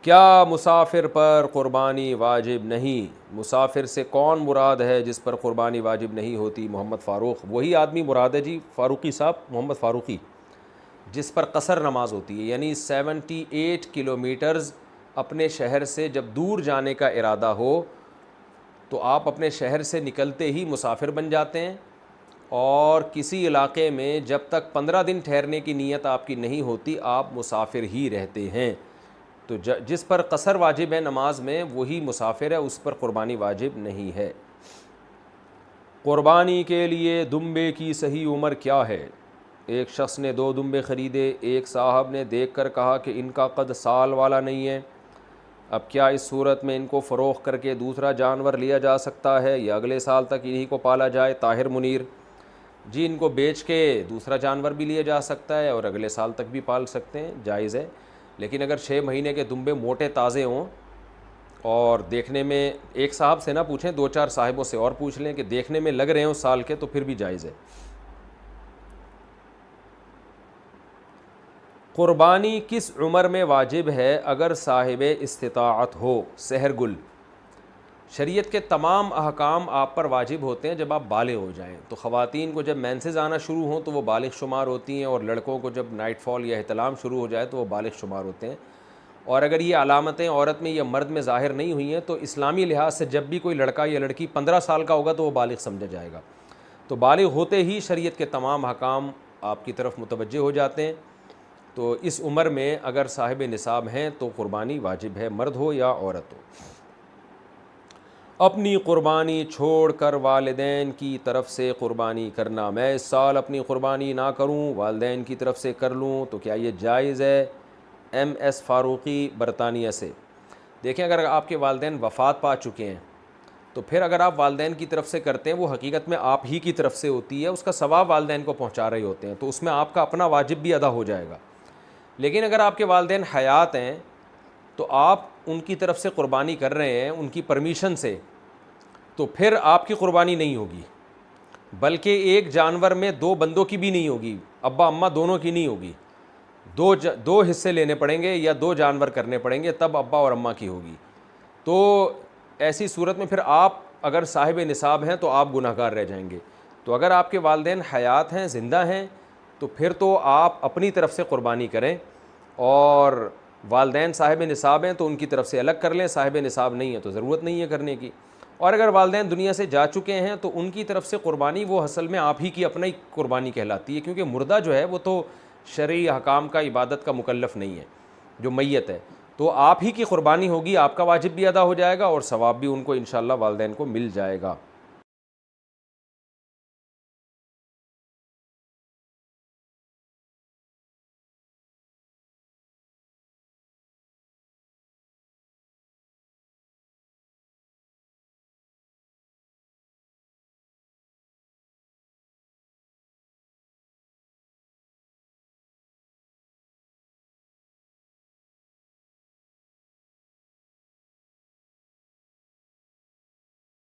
کیا مسافر پر قربانی واجب نہیں؟ مسافر سے کون مراد ہے جس پر قربانی واجب نہیں ہوتی؟ محمد فاروق وہی آدمی مراد ہے جی، فاروقی صاحب، محمد فاروقی، جس پر قصر نماز ہوتی ہے، یعنی 78 کلومیٹرز اپنے شہر سے جب دور جانے کا ارادہ ہو تو آپ اپنے شہر سے نکلتے ہی مسافر بن جاتے ہیں، اور کسی علاقے میں جب تک 15 دن ٹھہرنے کی نیت آپ کی نہیں ہوتی آپ مسافر ہی رہتے ہیں۔ تو جس پر قصر واجب ہے نماز میں وہی مسافر ہے، اس پر قربانی واجب نہیں ہے۔ قربانی کے لیے دمبے کی صحیح عمر کیا ہے؟ ایک شخص نے 2 دمبے خریدے، ایک صاحب نے دیکھ کر کہا کہ ان کا قد سال والا نہیں ہے، اب کیا اس صورت میں ان کو فروخت کر کے دوسرا جانور لیا جا سکتا ہے یا اگلے سال تک انہی کو پالا جائے؟ طاہر منیر: جی ان کو بیچ کے دوسرا جانور بھی لیا جا سکتا ہے اور اگلے سال تک بھی پال سکتے ہیں، جائز ہے۔ لیکن اگر 6 مہینے کے دمبے موٹے تازے ہوں اور دیکھنے میں، ایک صاحب سے نہ پوچھیں، 2 4 صاحبوں سے اور پوچھ لیں کہ دیکھنے میں لگ رہے ہوں سال کے، تو پھر بھی جائز ہے۔ قربانی کس عمر میں واجب ہے اگر صاحب استطاعت ہو؟ سحر گل: شریعت کے تمام احکام آپ پر واجب ہوتے ہیں جب آپ بالغ ہو جائیں۔ تو خواتین کو جب مینسز آنا شروع ہوں تو وہ بالغ شمار ہوتی ہیں، اور لڑکوں کو جب نائٹ فال یا احتلام شروع ہو جائے تو وہ بالغ شمار ہوتے ہیں۔ اور اگر یہ علامتیں عورت میں یا مرد میں ظاہر نہیں ہوئی ہیں تو اسلامی لحاظ سے جب بھی کوئی لڑکا یا لڑکی 15 سال کا ہوگا تو وہ بالغ سمجھا جائے گا۔ تو بالغ ہوتے ہی شریعت کے تمام احکام آپ کی طرف متوجہ ہو جاتے ہیں۔ تو اس عمر میں اگر صاحب نصاب ہیں تو قربانی واجب ہے، مرد ہو یا عورت ہو۔ اپنی قربانی چھوڑ کر والدین کی طرف سے قربانی کرنا: میں اس سال اپنی قربانی نہ کروں، والدین کی طرف سے کر لوں، تو کیا یہ جائز ہے؟ ایم ایس فاروقی برطانیہ سے: دیکھیں اگر آپ کے والدین وفات پا چکے ہیں تو پھر اگر آپ والدین کی طرف سے کرتے ہیں وہ حقیقت میں آپ ہی کی طرف سے ہوتی ہے، اس کا ثواب والدین کو پہنچا رہے ہوتے ہیں، تو اس میں آپ کا اپنا واجب بھی ادا ہو جائے گا۔ لیکن اگر آپ کے والدین حیات ہیں تو آپ ان کی طرف سے قربانی کر رہے ہیں ان کی پرمیشن سے، تو پھر آپ کی قربانی نہیں ہوگی، بلکہ ایک جانور میں 2 بندوں کی بھی نہیں ہوگی، ابا اماں دونوں کی نہیں ہوگی، دو حصے لینے پڑیں گے یا 2 جانور کرنے پڑیں گے تب ابا اور اماں کی ہوگی۔ تو ایسی صورت میں پھر آپ اگر صاحب نصاب ہیں تو آپ گناہ گار رہ جائیں گے۔ تو اگر آپ کے والدین حیات ہیں، زندہ ہیں، تو پھر تو آپ اپنی طرف سے قربانی کریں، اور والدین صاحب نصاب ہیں تو ان کی طرف سے الگ کر لیں، صاحب نصاب نہیں ہے تو ضرورت نہیں ہے کرنے کی۔ اور اگر والدین دنیا سے جا چکے ہیں تو ان کی طرف سے قربانی وہ اصل میں آپ ہی کی اپنا ہی قربانی کہلاتی ہے، کیونکہ مردہ جو ہے وہ تو شرعی احکام کا، عبادت کا مکلف نہیں ہے، جو میت ہے، تو آپ ہی کی قربانی ہوگی، آپ کا واجب بھی ادا ہو جائے گا اور ثواب بھی ان کو انشاءاللہ والدین کو مل جائے گا۔